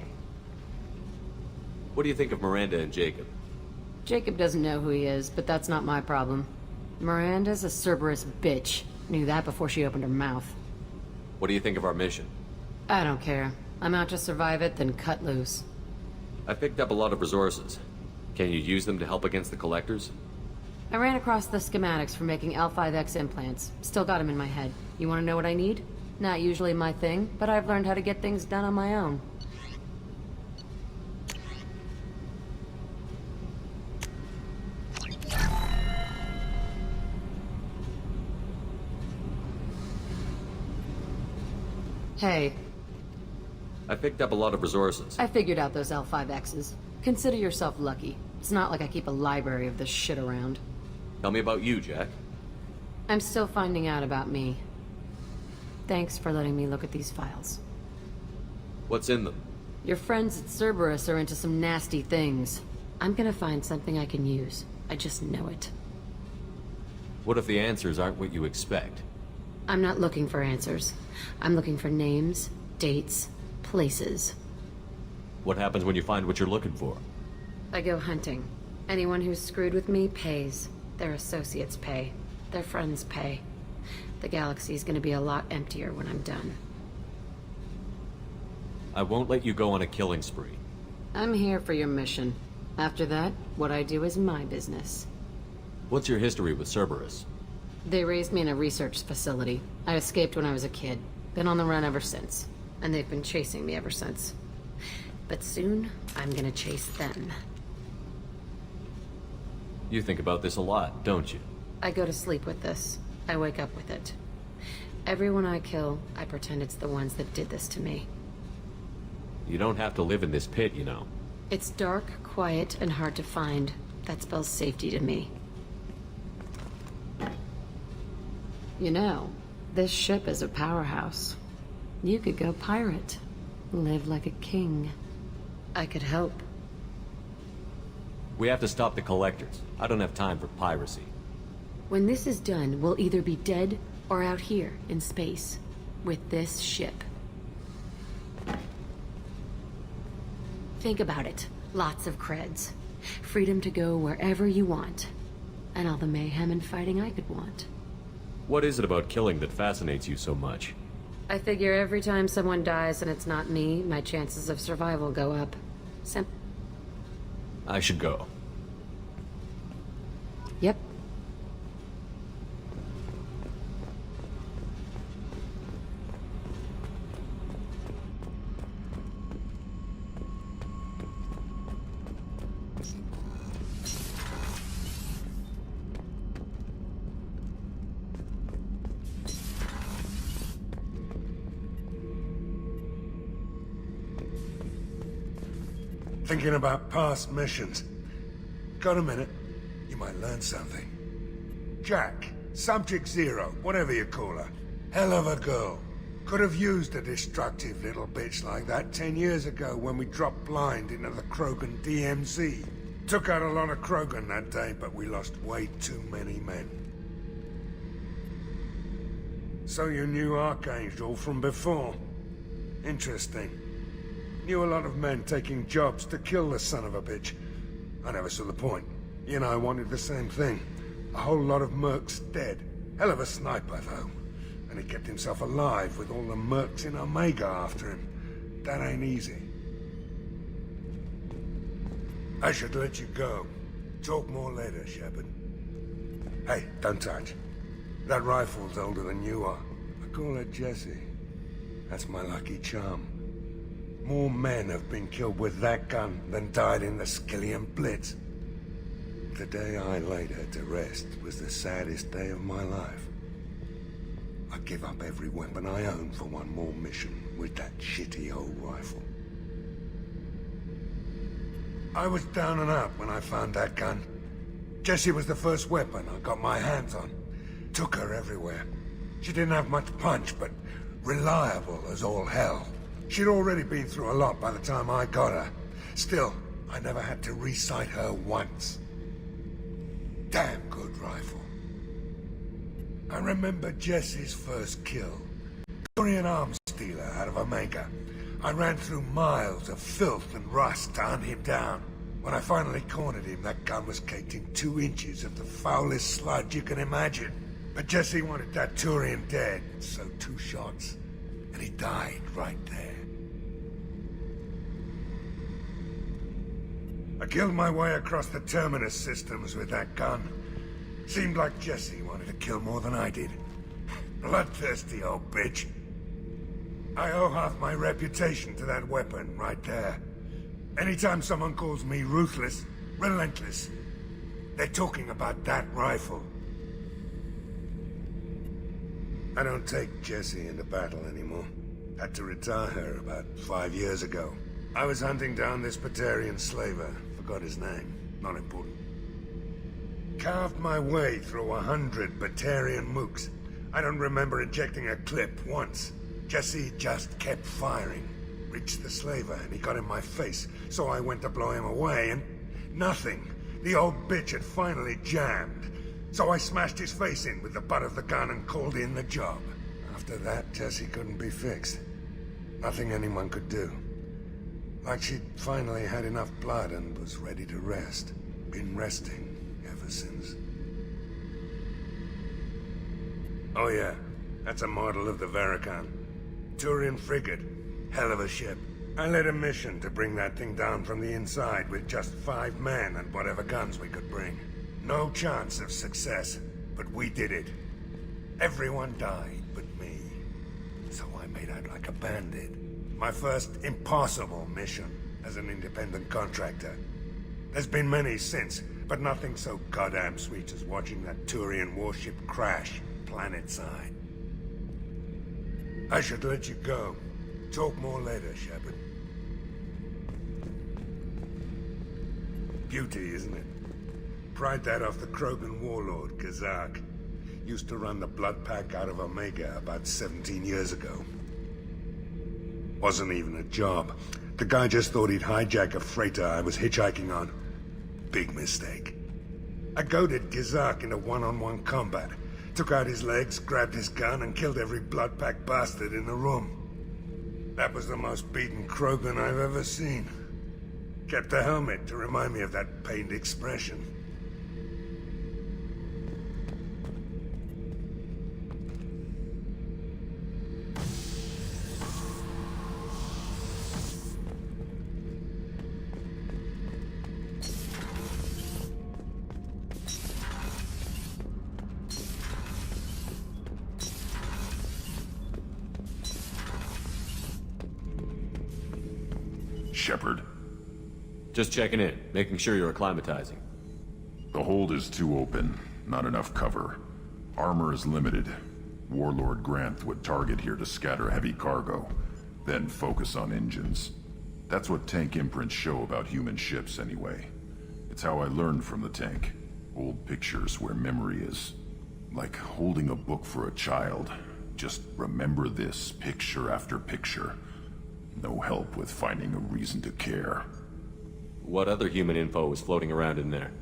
S5: What do you think of Miranda and Jacob?
S15: Jacob doesn't know who he is, but that's not my problem. Miranda's a Cerberus bitch. Knew that before she opened her mouth.
S5: What do you think of our mission?
S15: I don't care. I'm out to survive it, then cut loose.
S5: I picked up a lot of resources. Can you use them to help against the Collectors?
S15: I ran across the schematics for making L5X implants. Still got them in my head. You want to know what I need? Not usually my thing, but I've learned how to get things done on my own. Hey.
S5: I picked up a lot of resources.
S15: I figured out those L5Xs. Consider yourself lucky. It's not like I keep a library of this shit around.
S5: Tell me about you, Jack.
S15: I'm still finding out about me. Thanks for letting me look at these files.
S5: What's in them?
S15: Your friends at Cerberus are into some nasty things. I'm gonna find something I can use. I just know it.
S5: What if the answers aren't what you expect?
S15: I'm not looking for answers. I'm looking for names, dates, places.
S5: What happens when you find what you're looking for?
S15: I go hunting. Anyone who's screwed with me pays. Their associates pay. Their friends pay. The galaxy's gonna be a lot emptier when I'm done.
S5: I won't let you go on a killing spree.
S15: I'm here for your mission. After that, what I do is my business.
S5: What's your history with Cerberus?
S15: They raised me in a research facility. I escaped when I was a kid. Been on the run ever since. And they've been chasing me ever since. But soon, I'm gonna chase them.
S5: You think about this a lot, don't you?
S15: I go to sleep with this. I wake up with it. Everyone I kill, I pretend it's the ones that did this to me.
S5: You don't have to live in this pit, you know.
S15: It's dark, quiet, and hard to find. That spells safety to me. You know, this ship is a powerhouse. You could go pirate. Live like a king. I could help.
S5: We have to stop the Collectors. I don't have time for piracy.
S15: When this is done, we'll either be dead or out here in space. With this ship. Think about it. Lots of creds. Freedom to go wherever you want. And all the mayhem and fighting I could want.
S5: What is it about killing that fascinates you so much?
S15: I figure every time someone dies and it's not me, my chances of survival go up.
S5: I should go.
S15: Yep.
S4: Thinking about past missions. Got a minute? You might learn something. Jack, Subject Zero, whatever you call her. Hell of a girl. Could have used a destructive little bitch like that 10 years ago when we dropped blind into the Krogan DMZ. Took out a lot of Krogan that day, but we lost way too many men. So you knew Archangel from before? Interesting. Knew a lot of men taking jobs to kill the son of a bitch. I never saw the point. You know, I wanted the same thing. A whole lot of mercs dead. Hell of a sniper, though. And he kept himself alive with all the mercs in Omega after him. That ain't easy. I should let you go. Talk more later, Shepard. Hey, don't touch. That rifle's older than you are. I call it Jesse. That's my lucky charm. More men have been killed with that gun than died in the Skillian Blitz. The day I laid her to rest was the saddest day of my life. I give up every weapon I own for one more mission with that shitty old rifle. I was down and out when I found that gun. Jessie was the first weapon I got my hands on. Took her everywhere. She didn't have much punch, but reliable as all hell. She'd already been through a lot by the time I got her. Still, I never had to re-sight her once. Damn good rifle. I remember Jessie's first kill. Turian arms dealer out of Omega. I ran through miles of filth and rust to hunt him down. When I finally cornered him, that gun was caked in 2 inches of the foulest sludge you can imagine. But Jessie wanted that Turian dead, so 2 shots, and he died right there. I killed my way across the Terminus systems with that gun. Seemed like Jessie wanted to kill more than I did. Bloodthirsty old bitch. I owe half my reputation to that weapon right there. Anytime someone calls me ruthless, relentless, they're talking about that rifle. I don't take Jessie into battle anymore. Had to retire her about 5 years ago. I was hunting down this Batarian slaver. Forgot his name. Not important. Carved my way through 100 Batarian mooks. I don't remember ejecting a clip once. Jessie just kept firing. Reached the slaver and he got in my face, so I went to blow him away and... nothing. The old bitch had finally jammed. So I smashed his face in with the butt of the gun and called in the job. After that, Jessie couldn't be fixed. Nothing anyone could do. Like she'd finally had enough blood and was ready to rest. Been resting ever since. Oh yeah, that's a model of the Veracon. Turian frigate. Hell of a ship. I led a mission to bring that thing down from the inside with just 5 men and whatever guns we could bring. No chance of success, but we did it. Everyone died but me. So I made out like a bandit. My first impossible mission as an independent contractor. There's been many since, but nothing so goddamn sweet as watching that Turian warship crash planetside. I should let you go. Talk more later, Shepard. Beauty, isn't it? Pried that off the Krogan warlord, Kazak. Used to run the blood pack out of Omega about 17 years ago. Wasn't even a job. The guy just thought he'd hijack a freighter I was hitchhiking on. Big mistake. I goaded Kazak into one-on-one combat. Took out his legs, grabbed his gun, and killed every blood pack bastard in the room. That was the most beaten Krogan I've ever seen. Kept a helmet to remind me of that pained expression.
S11: Shepard.
S5: Just checking in, making sure you're acclimatizing.
S11: The hold is too open, not enough cover. Armor is limited. Warlord Granth would target here to scatter heavy cargo, then focus on engines. That's what tank imprints show about human ships anyway. It's how I learned from the tank. Old pictures where memory is. Like holding a book for a child. Just remember this, picture after picture. No help with finding a reason to care.
S5: What other human info is floating around in there?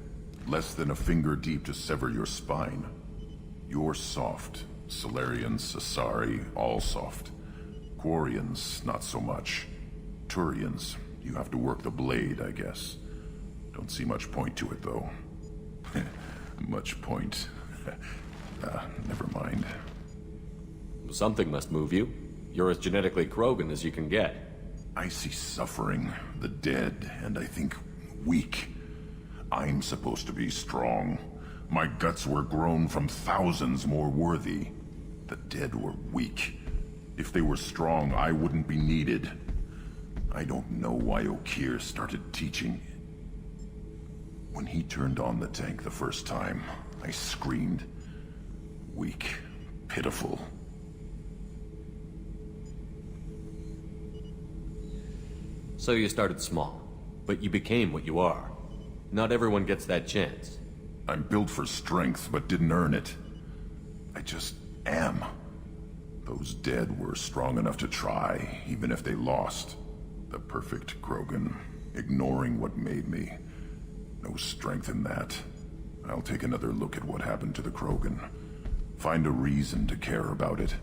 S11: Less than a finger deep to sever your spine. You're soft. Solarians, Asari, all soft. Quarians, not so much. Turians, you have to work the blade, I guess. Don't see much point to it, though. Much point. Never mind.
S5: Something must move you. You're as genetically Krogan as you can get.
S11: I see suffering, the dead, and I think weak. I'm supposed to be strong. My guts were grown from thousands more worthy. The dead were weak. If they were strong, I wouldn't be needed. I don't know why Okir started teaching. When he turned on the tank the first time, I screamed. Weak, pitiful.
S5: So you started small, but you became what you are. Not everyone gets that chance.
S11: I'm built for strength, but didn't earn it. I just am. Those dead were strong enough to try, even if they lost. The perfect Krogan, ignoring what made me. No strength in that. I'll take another look at what happened to the Krogan. Find a reason to care about it.